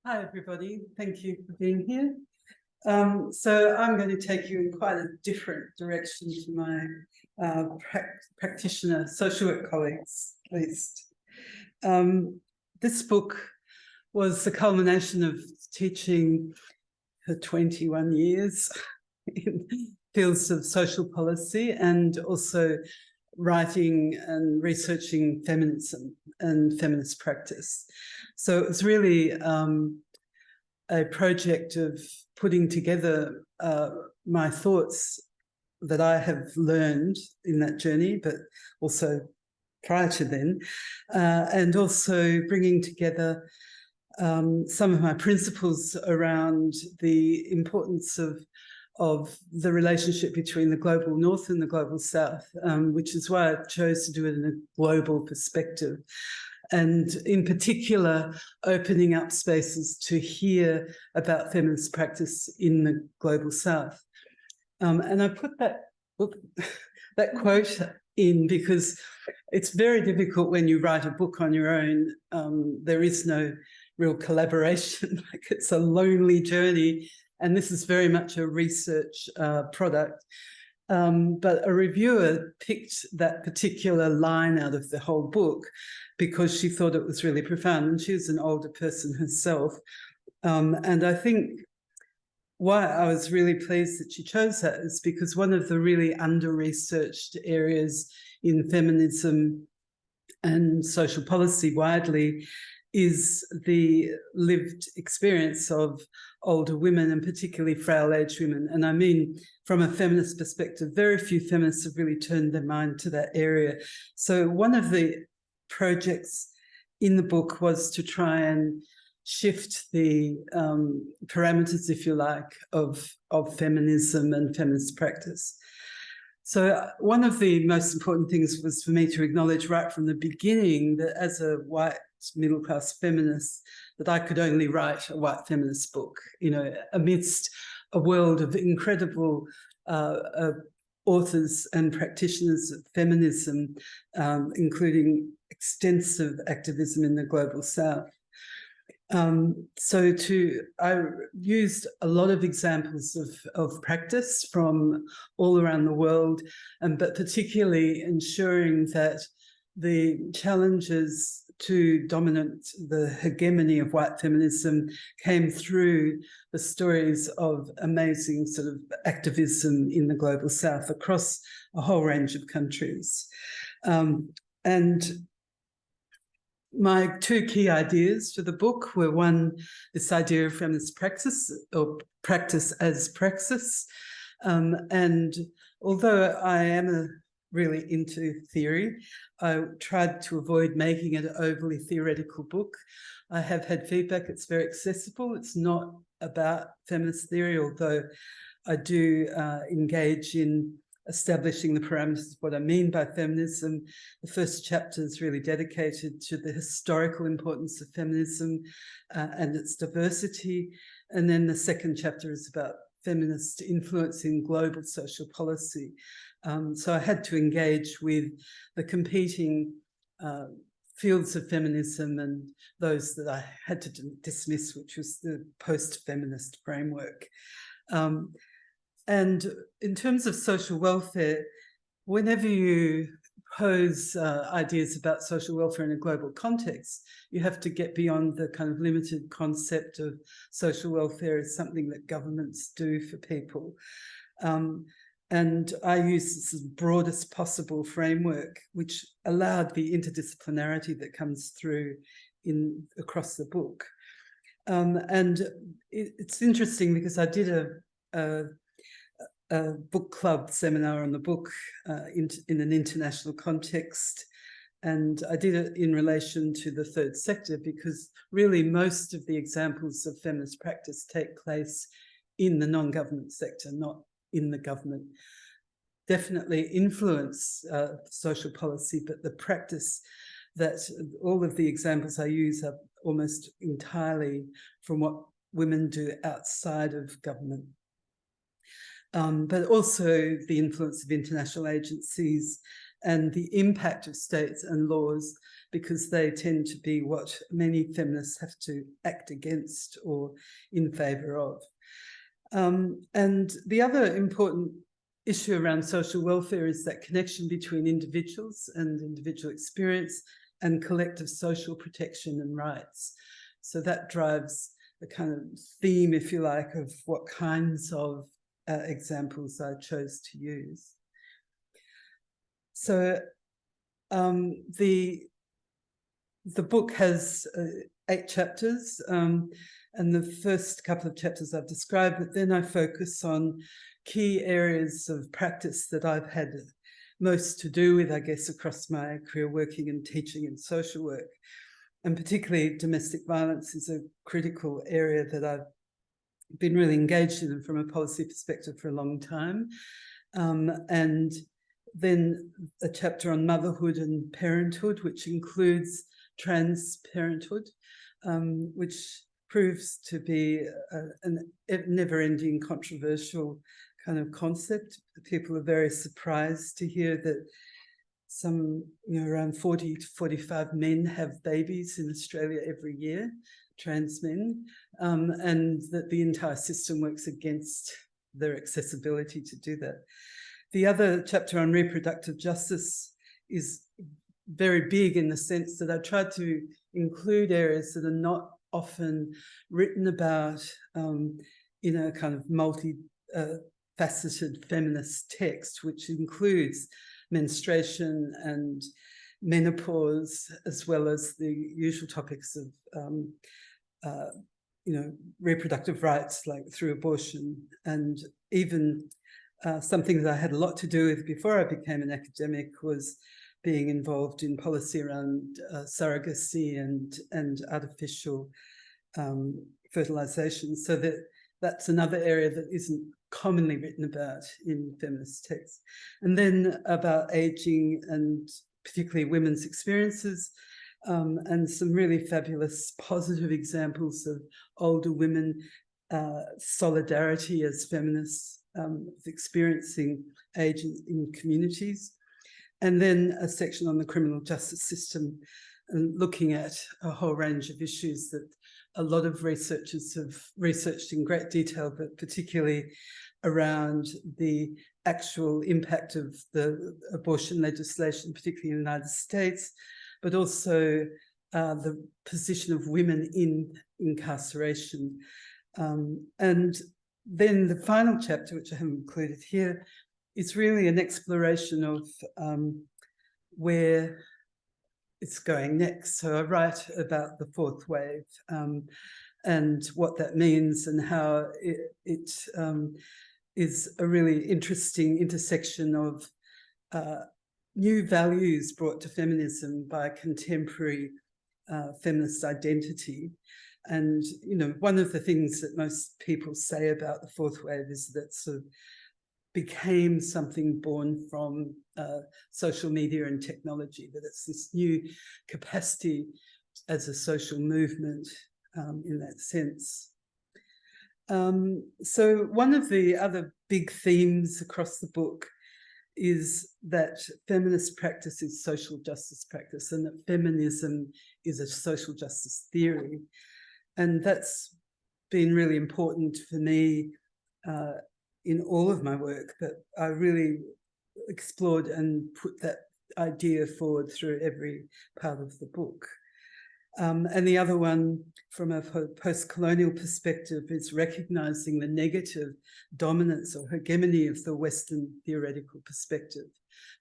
Hi, everybody. Thank you for being here. So I'm going to take you in quite a different direction to my practitioner social work colleagues, at least. This book was the culmination of teaching for 21 years in fields of social policy and also writing and researching feminism and feminist practice. So it was really a project of putting together my thoughts that I have learned in that journey, but also prior to then, and also bringing together some of my principles around the importance of the relationship between the global north and the global south, which is why I chose to do it in a global perspective. And in particular, opening up spaces to hear about feminist practice in the global south. And I put that quote in because it's very difficult when you write a book on your own. There is no real collaboration, like it's a lonely journey. And this is very much a research product. But a reviewer picked that particular line out of the whole book because she thought it was really profound. And she was an older person herself. And I think why I was really pleased that she chose that is because one of the really under-researched areas in feminism and social policy widely is the lived experience of older women, and particularly frail-aged women. And I mean, from a feminist perspective, very few feminists have really turned their mind to that area. So one of the projects in the book was to try and shift the parameters, if you like, of feminism and feminist practice. So one of the most important things was for me to acknowledge right from the beginning that as a white middle-class feminist, that I could only write a white feminist book, you know, amidst a world of incredible authors and practitioners of feminism, including extensive activism in the global south. I used a lot of examples of practice from all around the world, but particularly ensuring that the challenges to the hegemony of white feminism came through the stories of amazing sort of activism in the global south across a whole range of countries. And my two key ideas for the book were, one, this idea of feminist praxis, or practice as praxis. And although I am really into theory, I tried to avoid making it an overly theoretical book. I have had feedback it's very accessible. It's not about feminist theory, although I do engage in establishing the parameters of what I mean by feminism. The first chapter is really dedicated to the historical importance of feminism and its diversity. And then the second chapter is about feminist influence in global social policy. So I had to engage with the competing fields of feminism and those that I had to dismiss, which was the post-feminist framework. And in terms of social welfare, whenever you pose ideas about social welfare in a global context, you have to get beyond the kind of limited concept of social welfare as something that governments do for people. And I used this broadest possible framework, which allowed the interdisciplinarity that comes through across the book. And it's interesting because I did a book club seminar on the book in an international context. And I did it in relation to the third sector because really most of the examples of feminist practice take place in the non-government sector, not in the government. Definitely influence social policy, but the practice that all of the examples I use are almost entirely from what women do outside of government. But also the influence of international agencies and the impact of states and laws, because they tend to be what many feminists have to act against or in favour of. And the other important issue around social welfare is that connection between individuals and individual experience and collective social protection and rights. So that drives the kind of theme, if you like, of what kinds of examples I chose to use. So the book has 8 chapters, and the first couple of chapters I've described, but then I focus on key areas of practice that I've had most to do with, I guess, across my career working and teaching in social work. And particularly domestic violence is a critical area that I've been really engaged in from a policy perspective for a long time. And then a chapter on motherhood and parenthood, which includes trans parenthood, which proves to be a never-ending controversial kind of concept. People are very surprised to hear that some, around 40 to 45 men have babies in Australia every year, trans men, and that the entire system works against their accessibility to do that. The other chapter on reproductive justice is very big in the sense that I tried to include areas that are not often written about in a kind of multi-faceted feminist text, which includes menstruation and menopause, as well as the usual topics of reproductive rights, like through abortion, and even something that I had a lot to do with before I became an academic was being involved in policy around surrogacy and artificial fertilization. So that's another area that isn't commonly written about in feminist texts. And then about aging and particularly women's experiences, and some really fabulous positive examples of older women solidarity as feminists experiencing age in communities. And then a section on the criminal justice system and looking at a whole range of issues that a lot of researchers have researched in great detail, but particularly around the actual impact of the abortion legislation, particularly in the United States, but also the position of women in incarceration. And then the final chapter, which I haven't included here, is really an exploration of where it's going next. So I write about the fourth wave and what that means and how it is a really interesting intersection of new values brought to feminism by contemporary feminist identity. And, one of the things that most people say about the fourth wave is that sort of became something born from social media and technology, that it's this new capacity as a social movement in that sense. So one of the other big themes across the book is that feminist practice is social justice practice, and that feminism is a social justice theory. And that's been really important for me in all of my work, but I really explored and put that idea forward through every part of the book. And the other one, from a post-colonial perspective, is recognising the negative dominance or hegemony of the Western theoretical perspective,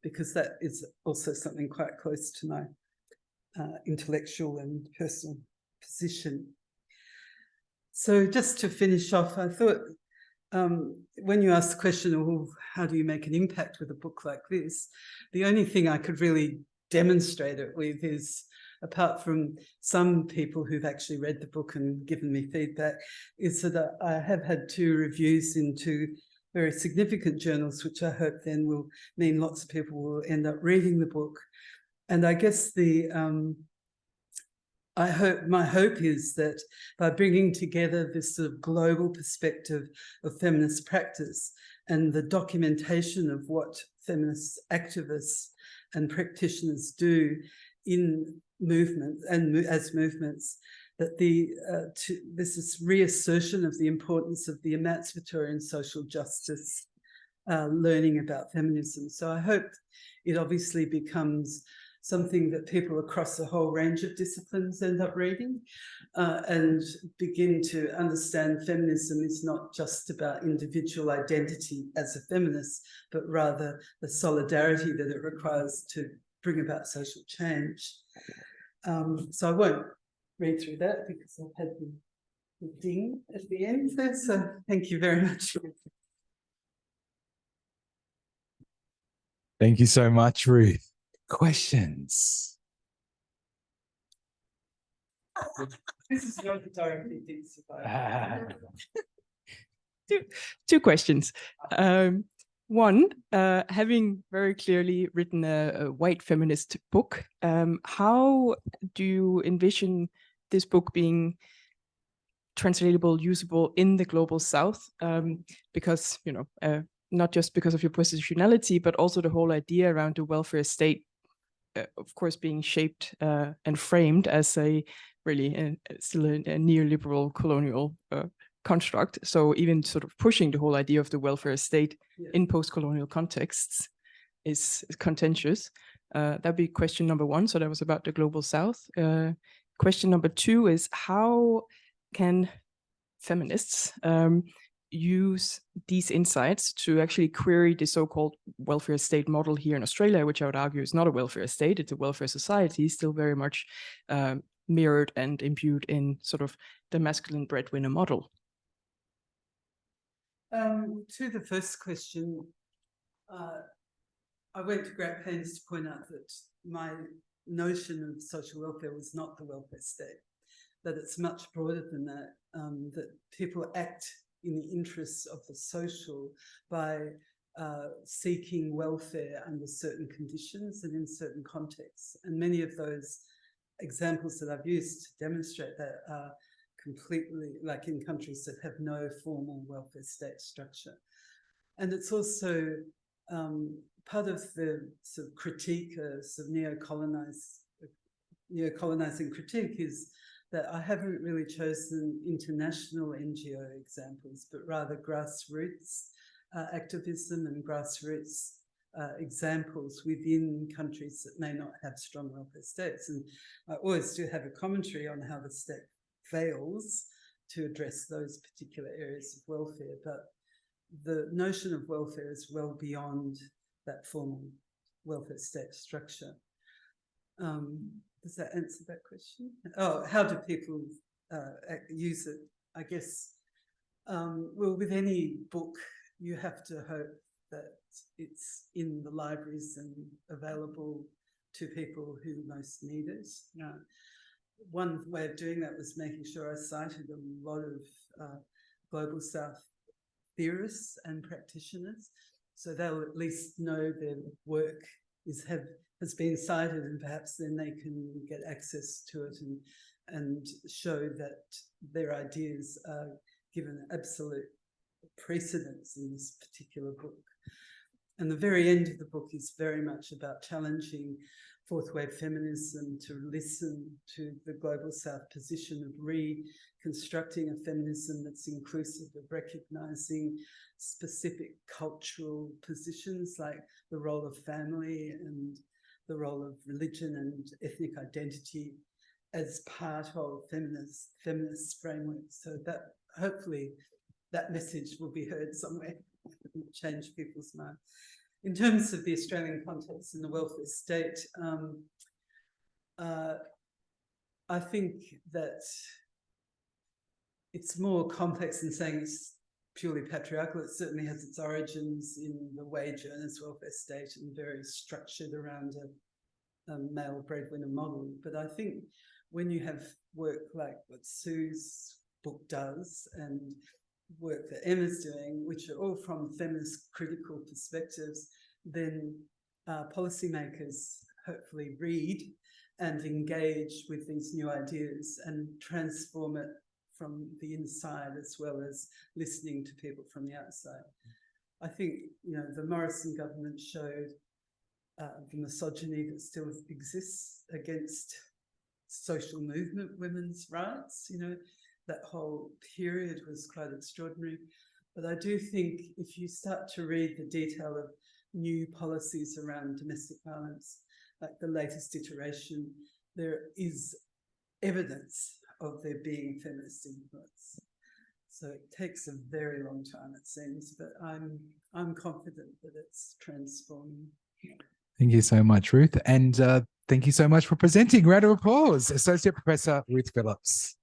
because that is also something quite close to my intellectual and personal position. So just to finish off, I thought when you asked the question, well, how do you make an impact with a book like this? The only thing I could really demonstrate it with is, apart from some people who've actually read the book and given me feedback, is that I have had 2 reviews in 2 very significant journals, which I hope then will mean lots of people will end up reading the book. And I guess my hope is that by bringing together this sort of global perspective of feminist practice and the documentation of what feminist activists and practitioners do in movement and as movements, that there's this reassertion of the importance of the emancipatory and social justice learning about feminism. So I hope it obviously becomes something that people across a whole range of disciplines end up reading and begin to understand feminism is not just about individual identity as a feminist, but rather the solidarity that it requires to bring about social change. So I won't read through that because I've had the ding at the end there, so thank you very much. Thank you so much, Ruth. Questions? This is not directly Two questions. One, having very clearly written a white feminist book, how do you envision this book being translatable, usable in the global South? Because, you know, not just because of your positionality, but also the whole idea around the welfare state, of course, being shaped and framed as a really still a neoliberal colonial construct. So even sort of pushing the whole idea of the welfare state in post-colonial contexts is contentious. That'd be question number one. So that was about the global South. Question number two is, how can feminists use these insights to actually query the so-called welfare state model here in Australia, which I would argue is not a welfare state, it's a welfare society, still very much mirrored and imbued in sort of the masculine breadwinner model? To the first question, I went to great pains to point out that my notion of social welfare was not the welfare state, that it's much broader than that, that people act in the interests of the social by seeking welfare under certain conditions and in certain contexts. And many of those examples that I've used to demonstrate that are completely, like in countries that have no formal welfare state structure. And it's also part of the sort of critique, sort of neo-colonizing critique is that I haven't really chosen international NGO examples, but rather grassroots activism and grassroots examples within countries that may not have strong welfare states. And I always do have a commentary on how the state fails to address those particular areas of welfare, but the notion of welfare is well beyond that formal welfare state structure. Does that answer that question? Oh, how do people use it? I guess, well, with any book, you have to hope that it's in the libraries and available to people who most need it. One way of doing that was making sure I cited a lot of Global South theorists and practitioners, so they'll at least know their work has been cited, and perhaps then they can get access to it and show that their ideas are given absolute precedence in this particular book. And the very end of the book is very much about challenging fourth wave feminism to listen to the Global South position of reconstructing a feminism that's inclusive of recognising specific cultural positions like the role of family and the role of religion and ethnic identity as part of feminist frameworks. So that hopefully that message will be heard somewhere and change people's minds. In terms of the Australian context and the welfare state, I think that it's more complex than saying it's purely patriarchal. It certainly has its origins in the wage earners welfare state and very structured around a male breadwinner model. But I think when you have work like what Sue's book does and work that Emma's doing, which are all from feminist critical perspectives, then policymakers hopefully read and engage with these new ideas and transform it from the inside as well as listening to people from the outside. I think, you know, the Morrison government showed the misogyny that still exists against social movement women's rights. You know, that whole period was quite extraordinary. But I do think if you start to read the detail of new policies around domestic violence, like the latest iteration, there is evidence of there being feminist influence. So it takes a very long time, it seems, but I'm confident that it's transforming. Thank you so much, Ruth. And thank you so much for presenting. Round of applause, Associate Professor Ruth Phillips.